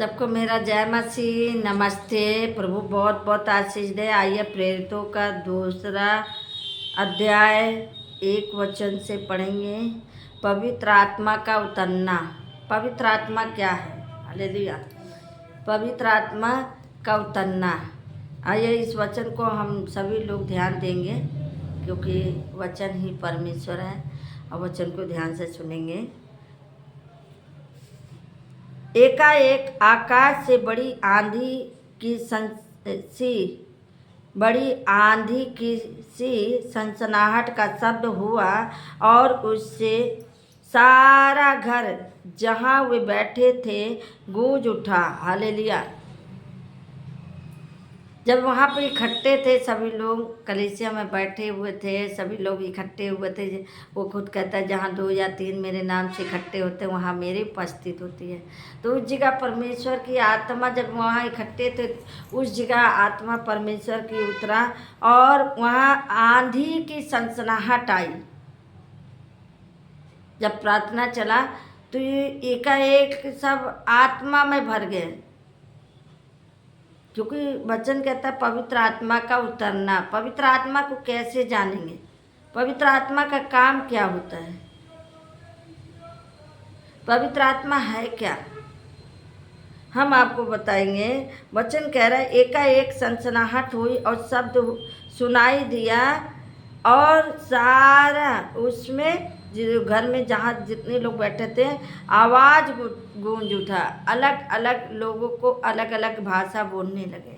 सबको मेरा जय मसीह नमस्ते। प्रभु बहुत बहुत आशीष दे। आइए प्रेरितों का दूसरा अध्याय 1 वचन से पढ़ेंगे। पवित्र आत्मा का उतरना। पवित्र आत्मा क्या है? हालेलुया। पवित्र आत्मा का उतरना। आइए इस वचन को हम सभी लोग ध्यान देंगे, क्योंकि वचन ही परमेश्वर है और वचन को ध्यान से सुनेंगे। एकाएक आकाश से बड़ी आंधी की सनसनाहट का शब्द हुआ और उससे सारा घर जहाँ वे बैठे थे गूंज उठा। हालेलुया। जब वहाँ पे इकट्ठे थे सभी लोग, कलीसिया में बैठे हुए थे, सभी लोग इकट्ठे हुए थे। वो खुद कहता है जहाँ 2 या 3 मेरे नाम से इकट्ठे होते हैं वहाँ मेरी उपस्थित होती है। तो उस जगह परमेश्वर की आत्मा जब वहाँ इकट्ठे थे, उस जगह आत्मा परमेश्वर की उतरा और वहाँ आंधी की सनसनाहट आई। जब प्रार्थना चला तो ये एकाएक सब आत्मा में भर गए, क्योंकि वचन कहता है पवित्र आत्मा का उतरना। पवित्र आत्मा को कैसे जानेंगे? पवित्र आत्मा का काम क्या होता है? पवित्र आत्मा है क्या, हम आपको बताएंगे। वचन कह रहा है एकाएक सनसनाहट हुई और शब्द सुनाई दिया और सारा उसमें घर में जहाँ जितने लोग बैठे थे आवाज़ गूंज उठा। अलग अलग लोगों को अलग अलग भाषा बोलने लगे।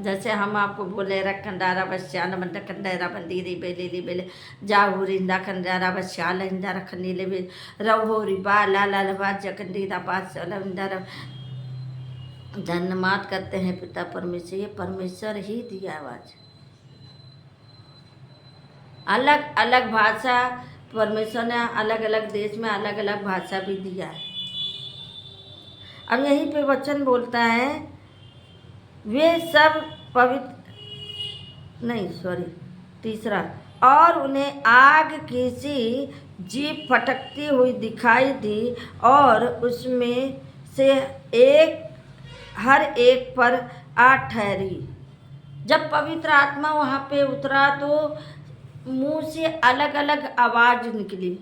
जैसे हम आपको बोले रखंडारा बश्याल मंडा कंडेरा बंदीरी बेली बेले जाहू रिंदा खंडारा बश्याल हिंदा रखनी ले बे रहो रिबा लाला लबा जकंडीरा पास चलंदर। धन्यवाद करते हैं पिता परमेश्वर। ये परमेश्वर ही दिया आवाज़। अलग अलग भाषा परमेश्वर ने अलग अलग देश में अलग अलग भाषा भी दिया है। अब यहीं पे वचन बोलता है वे सब तीसरा और उन्हें आग की सी जीभ फटकती हुई दिखाई दी और उसमें से हर एक पर आ ठहरी। जब पवित्र आत्मा वहाँ पे उतरा तो मुंह से अलग अलग आवाज़ निकली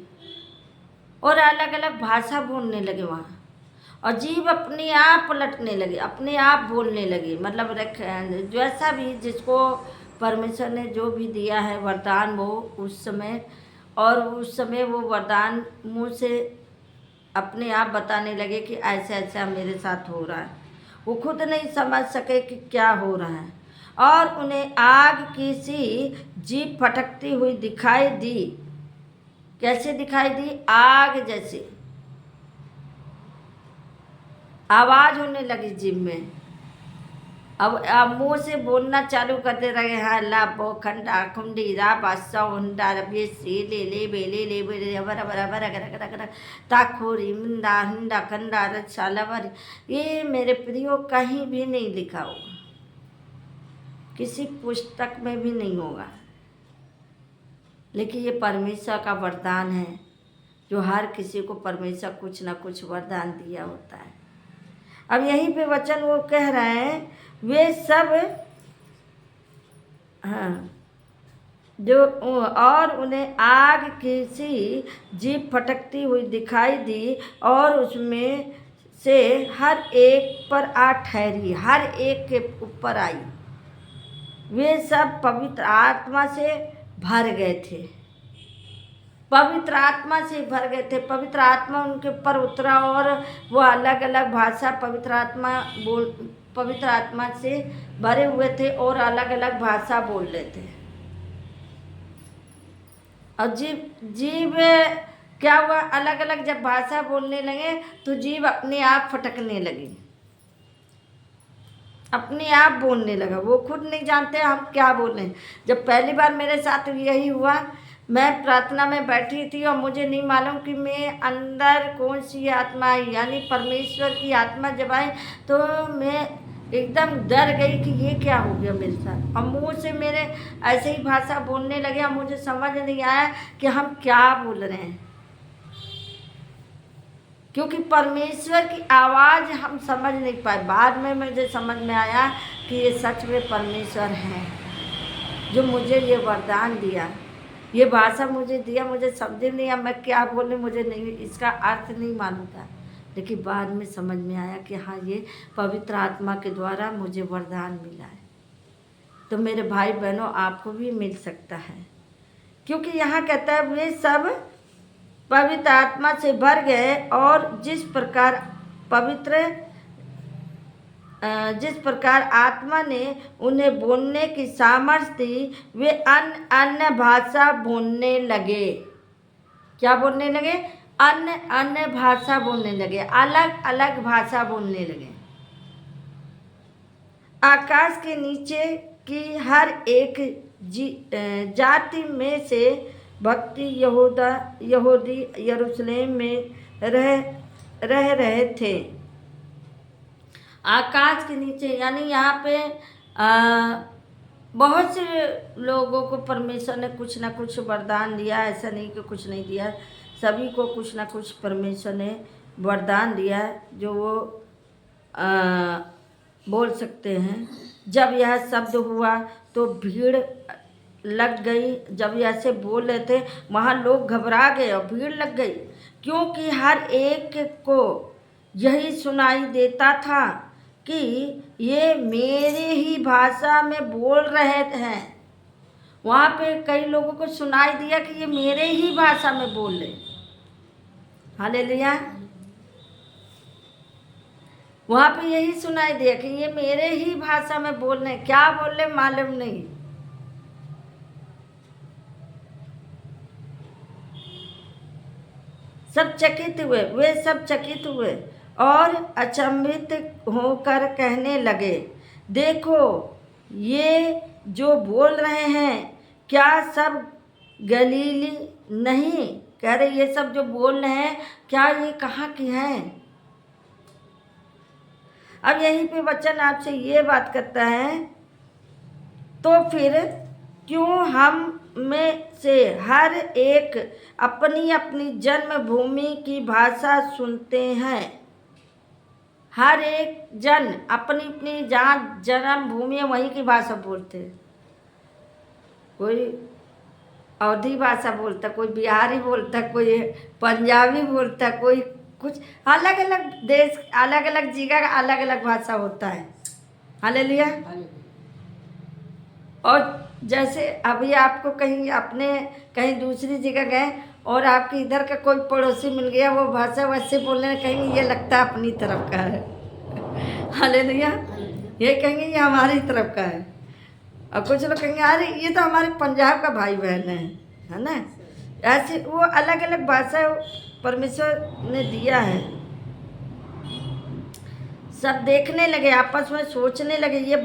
और अलग अलग भाषा बोलने लगे वहाँ, और जीभ अपने आप पलटने लगी, अपने आप बोलने लगी। मतलब जैसा भी जिसको परमेश्वर ने जो भी दिया है वरदान, वो उस समय वो वरदान मुंह से अपने आप बताने लगे कि ऐसा ऐसा मेरे साथ हो रहा है। वो खुद नहीं समझ सके कि क्या हो रहा है। और उन्हें आग की सी जीभ फटकती हुई दिखाई दी। कैसे दिखाई दी? आग जैसे आवाज़ होने लगी जीभ में। अब मुंह से बोलना चालू करते रहे। हाँ ला बो खंडा खुंडी रा बासा हुंडा रबे से ले बेले ले बेले बर बर बर गर गर गर ताखोरी मुंडा हुंडा खंडा रचाला बर। ये मेरे प्रियो कहीं भी नहीं लिखा होगा, किसी पुस्तक में भी नहीं होगा, लेकिन ये परमेश्वर का वरदान है जो हर किसी को परमेश्वर कुछ ना कुछ वरदान दिया होता है। अब यहीं पे वचन वो कह रहे हैं वे सब जो और उन्हें आग की सी जीभ फटकती हुई दिखाई दी और उसमें से हर एक पर आ ठहरी। हर एक के ऊपर आई। वे सब पवित्र आत्मा से भर गए थे। पवित्र आत्मा से भर गए थे। पवित्र आत्मा उनके ऊपर उतरा और वो अलग अलग भाषा पवित्र आत्मा से भरे हुए थे और अलग अलग भाषा बोल रहे थे। और जीभ क्या हुआ? अलग अलग जब भाषा बोलने लगे तो जीभ अपने आप फटकने लगी, अपने आप बोलने लगा। वो खुद नहीं जानते हम क्या बोल रहे हैं। जब पहली बार मेरे साथ यही हुआ, मैं प्रार्थना में बैठी थी और मुझे नहीं मालूम कि मैं अंदर कौन सी आत्मा आई, यानी परमेश्वर की आत्मा जब आई तो मैं एकदम डर गई कि ये क्या हो गया मेरे साथ। और मुंह से मेरे ऐसे ही भाषा बोलने लगे और मुझे समझ नहीं आया कि हम क्या बोल रहे हैं। क्योंकि परमेश्वर की आवाज़ हम समझ नहीं पाए। बाद में मुझे समझ में आया कि ये सच में परमेश्वर हैं जो मुझे ये वरदान दिया, ये भाषा मुझे दिया। मुझे समझ नहीं आया मैं क्या बोलूं, मुझे नहीं, इसका अर्थ नहीं मालूम था। लेकिन बाद में समझ में आया कि हाँ, ये पवित्र आत्मा के द्वारा मुझे वरदान मिला है। तो मेरे भाई बहनों, आपको भी मिल सकता है, क्योंकि यहाँ कहता है वे सब पवित्र आत्मा से भर गए और जिस प्रकार आत्मा ने उन्हें बोलने की सामर्थ्य दी, वे अन्य अन्य भाषा बोलने लगे। क्या बोलने लगे? अन्य अन्य भाषा बोलने लगे, अलग अलग भाषा बोलने लगे। आकाश के नीचे की हर एक जाति में से भक्ति यहूदी यरूशलेम में रह रहे थे। आकाश के नीचे यानी यहाँ पे बहुत से लोगों को परमेश्वर ने कुछ ना कुछ वरदान दिया। ऐसा नहीं कि कुछ नहीं दिया, सभी को कुछ ना कुछ परमेश्वर ने वरदान दिया जो वो बोल सकते हैं। जब यह शब्द हुआ तो भीड़ लग गई। जब ऐसे बोल रहे थे वहाँ लोग घबरा गए और भीड़ लग गई, क्योंकि हर एक को यही सुनाई देता था कि ये मेरे ही भाषा में बोल रहे हैं। वहाँ पे कई लोगों को सुनाई दिया कि ये मेरे ही भाषा में बोल रहे। हालेलुया। वहाँ पे यही सुनाई दिया कि ये मेरे ही भाषा में बोल रहे। क्या बोल रहे मालूम नहीं। सब चकित हुए, वे सब चकित हुए और अचंभित होकर कहने लगे, देखो ये जो बोल रहे हैं क्या सब गलीली नहीं? कह रहे ये सब जो बोल रहे हैं क्या ये कहाँ के हैं? अब यहीं पे वचन आपसे ये बात करता है, तो फिर क्यों हम में से हर एक अपनी अपनी जन्मभूमि की भाषा सुनते हैं? हर एक जन अपनी अपनी जहाँ जन्मभूमि है वहीं की भाषा बोलते हैं। कोई अवधी भाषा बोलता, कोई बिहारी बोलता, कोई पंजाबी बोलता, कोई कुछ अलग अलग देश, अलग अलग जगह का अलग अलग भाषा होता है। हालेलुया। और जैसे अभी आपको कहीं दूसरी जगह गए और आपके इधर का कोई पड़ोसी मिल गया, वो भाषा वैसे बोलने कहेंगे ये लगता है अपनी तरफ का है। हालेलुया। ये कहेंगे ये हमारी तरफ का है। और कुछ लोग कहेंगे अरे ये तो हमारे पंजाब का भाई बहन है ना। ऐसे वो अलग अलग भाषा परमेश्वर ने दिया है। सब देखने लगे, आपस में सोचने लगे ये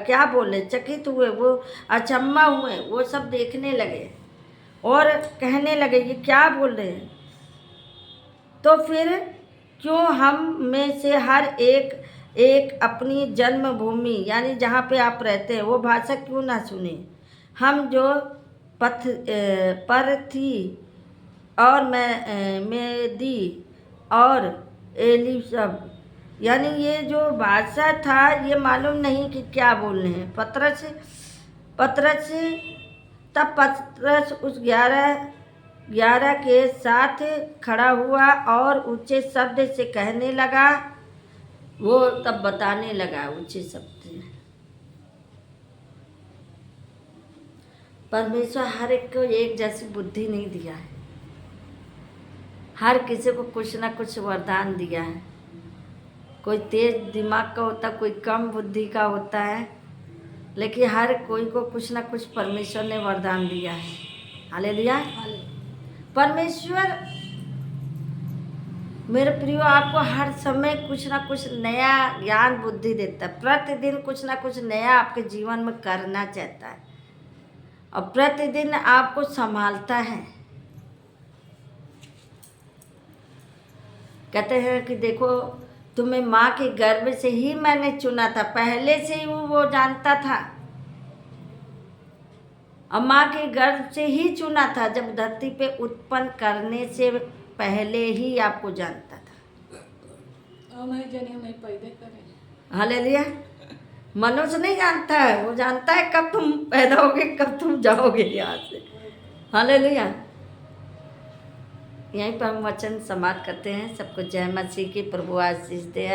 क्या बोले, चकित हुए, वो अचम्मा हुए, वो सब देखने लगे और कहने लगे ये क्या बोल रहे हैं। तो फिर क्यों हम में से हर एक अपनी जन्मभूमि यानी जहाँ पे आप रहते हैं वो भाषा क्यों ना सुने? हम जो परथी और मेदी और एली सब, यानी ये जो भाषा था ये मालूम नहीं कि क्या बोल रहे हैं। तब पतरस उस 11 के साथ खड़ा हुआ और ऊंचे शब्द से कहने लगा। वो तब बताने लगा ऊंचे शब्द से। परमेश्वर हर एक को एक जैसी बुद्धि नहीं दिया है, हर किसी को कुछ ना कुछ वरदान दिया है। कोई तेज दिमाग का होता, कोई कम बुद्धि का होता है, लेकिन हर कोई को कुछ ना कुछ परमेश्वर ने वरदान दिया है। हालेलुया। परमेश्वर मेरे प्रियो आपको हर समय कुछ ना कुछ नया ज्ञान बुद्धि देता है। प्रतिदिन कुछ ना कुछ नया आपके जीवन में करना चाहता है और प्रतिदिन आपको संभालता है। कहते हैं कि देखो तुम्हें माँ के गर्भ से ही मैंने चुना था, पहले से ही वो जानता था और माँ के गर्भ से ही चुना था। जब धरती पे उत्पन्न करने से पहले ही आपको जानता था। हालेलुया। मनुष्य नहीं जानता है, वो जानता है कब तुम पैदा होगे, कब तुम जाओगे यहाँ से। हालेलुया। यहीं पर हम वचन समाप्त करते हैं। सबको जय मसीह की, प्रभु आशीष दे।